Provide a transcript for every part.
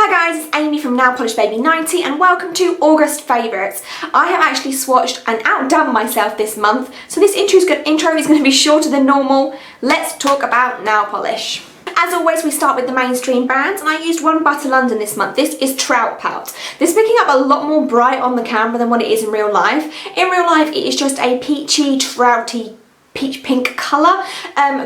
Hi guys, it's Amy from Nail Polish Baby 90 and welcome to August Favourites. I have actually swatched and outdone myself this month, so this intro is going to be shorter than normal. Let's talk about nail polish. As always, we start with the mainstream brands, and I used one Butter London this month. This is Trout Pout. This is picking up a lot more bright on the camera than what it is in real life. In real life, it is just a peachy, trouty, peach pink colour.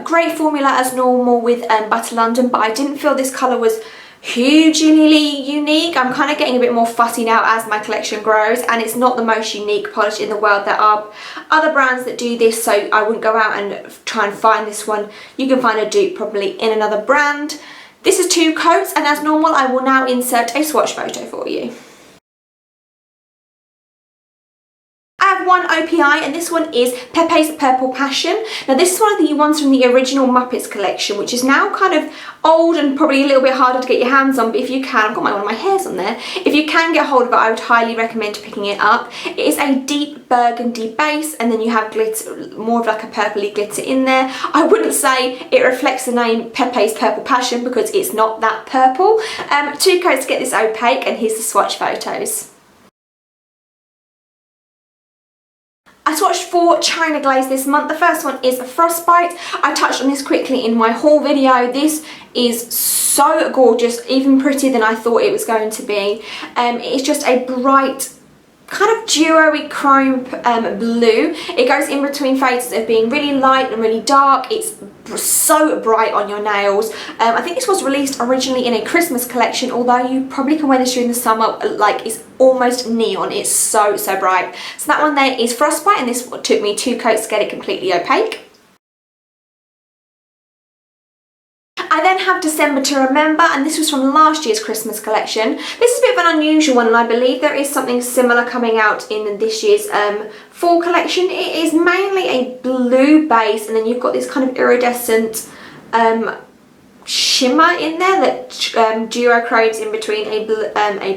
Great formula as normal with Butter London, but I didn't feel this colour was hugely unique. I'm kind of getting a bit more fussy now as my collection grows, and it's not the most unique polish in the world. There are other brands that do this, so I wouldn't go out and try and find this one. You can find a dupe probably in another brand. This is 2 coats, and as normal I will now insert a swatch photo for you. I have one OPI, and this one is Pepe's Purple Passion. Now this is one of the ones from the original Muppets collection, which is now kind of old and probably a little bit harder to get your hands on, but if you can, I've got one of my hairs on there. If you can get hold of it, I would highly recommend picking it up. It is a deep burgundy base, and then you have glitter, more of like a purpley glitter in there. I wouldn't say it reflects the name Pepe's Purple Passion because it's not that purple. 2 coats to get this opaque, and here's the swatch photos. I swatched 4 China Glaze this month. The first one is Frostbite. I touched on this quickly in my haul video. This is so gorgeous, even prettier than I thought it was going to be. It's just a bright, kind of duo-y chrome blue. It goes in between phases of being really light and really dark. It's so bright on your nails. I think this was released originally in a Christmas collection, although you probably can wear this during the summer. Like, it's almost neon. It's so bright. So that one there is Frostbite, and this took me 2 coats to get it completely opaque. I then have December to Remember, and this was from last year's Christmas collection. This is a bit of an unusual one, and I believe there is something similar coming out in this year's fall collection. It is mainly a blue base, and then you've got this kind of iridescent shimmer in there that duochromes in between a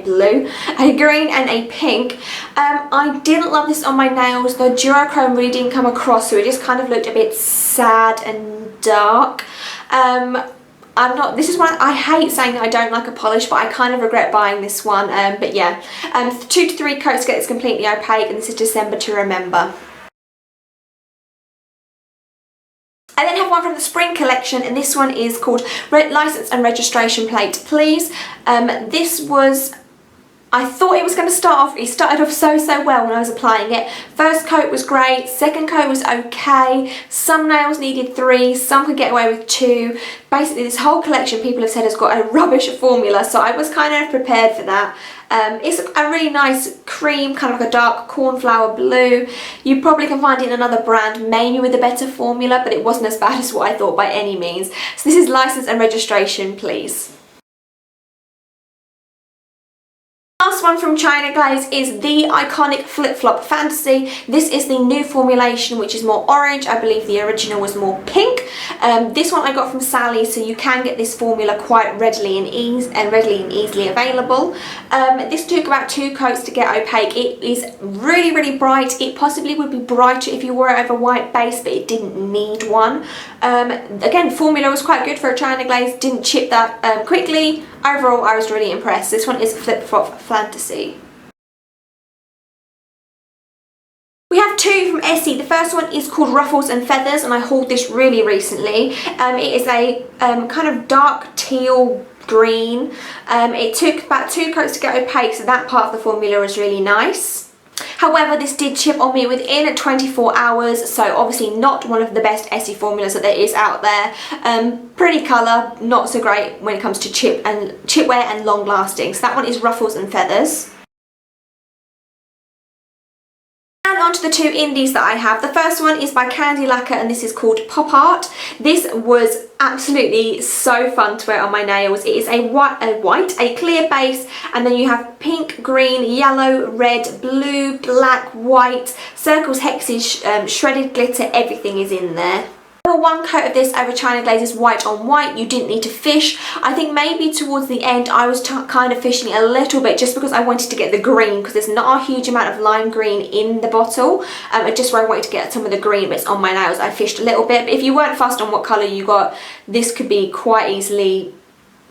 blue, a green and a pink. I didn't love this on my nails. The duochrome really didn't come across, so it just kind of looked a bit sad and dark. This is one, I hate saying that I don't like a polish, but I kind of regret buying this one. But yeah, 2 to 3 coats to get this completely opaque, and this is December to Remember. I then have one from the spring collection, and this one is called License and Registration Plate Please. This was, I thought it was going to it started off so well when I was applying it. First coat was great, second coat was okay, some nails needed 3, some could get away with 2. Basically this whole collection, people have said, has got a rubbish formula, so I was kind of prepared for that. It's a really nice cream, kind of like a dark cornflower blue. You probably can find it in another brand, maybe with a better formula, but it wasn't as bad as what I thought by any means. So this is License and Registration Please. Last one from China Glaze is the iconic Flip Flop Fantasy. This is the new formulation, which is more orange. I believe the original was more pink. This one I got from Sally, so you can get this formula quite readily and easily available. This took about 2 coats to get opaque. It is really bright. It possibly would be brighter if you wore it over white base, but it didn't need one. Again, formula was quite good for a China Glaze. Didn't chip that quickly. Overall, I was really impressed. This one is Flip Flop Fantasy. We have 2 from Essie. The first one is called Ruffles and Feathers, and I hauled this really recently. It is a kind of dark teal green. It took about 2 coats to get opaque, so that part of the formula was really nice. However, this did chip on me within 24 hours, so obviously not one of the best Essie formulas that there is out there. Pretty colour, not so great when it comes to chipwear and long lasting. So that one is Ruffles and Feathers. And on to the 2 indies that I have. The first one is by Lacquer, and this is called Pop Art. This was absolutely so fun to wear on my nails. It is a clear base, and then you have pink, green, yellow, red, blue, black, white, circles, hexes, shredded glitter, everything is in there. One coat of this over China Glaze is white on white. You didn't need to fish. I think maybe towards the end I was kind of fishing a little bit just because I wanted to get the green, because there's not a huge amount of lime green in the bottle. Just where I wanted to get some of the green bits on my nails, I fished a little bit. But if you weren't fussed on what colour you got, this could be quite easily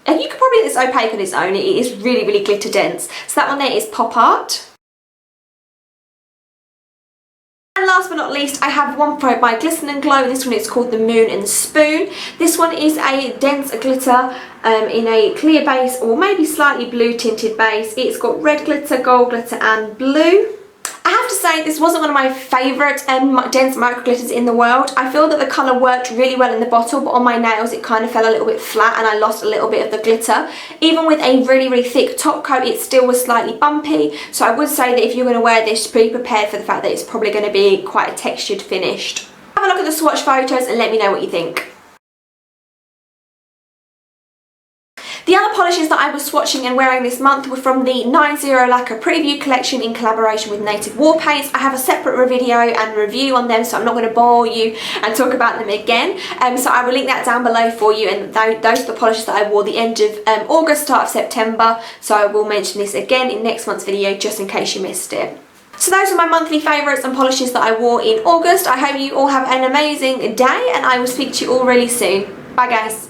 And you could probably get this opaque on its own. It is really, really glitter dense. So that one there is Pop Art. And last but not least, I have one by Glisten and Glow, and this one is called the Moon and Spoon. This one is a dense glitter in a clear base, or maybe slightly blue tinted base. It's got red glitter, gold glitter and blue. I have to say this wasn't one of my favourite dense micro glitters in the world. I feel that the colour worked really well in the bottle, but on my nails it kind of fell a little bit flat and I lost a little bit of the glitter. Even with a really, really thick top coat, it still was slightly bumpy. So I would say that if you're going to wear this, be prepared for the fact that it's probably going to be quite a textured finished. Have a look at the swatch photos and let me know what you think. The other polishes that I was swatching and wearing this month were from the 90 Lacquer Preview collection in collaboration with Native War Paints. I have a separate video and review on them, so I'm not going to bore you and talk about them again. So I will link that down below for you, and those are the polishes that I wore the end of August, start of September. So I will mention this again in next month's video just in case you missed it. So those are my monthly favourites and polishes that I wore in August. I hope you all have an amazing day, and I will speak to you all really soon. Bye guys.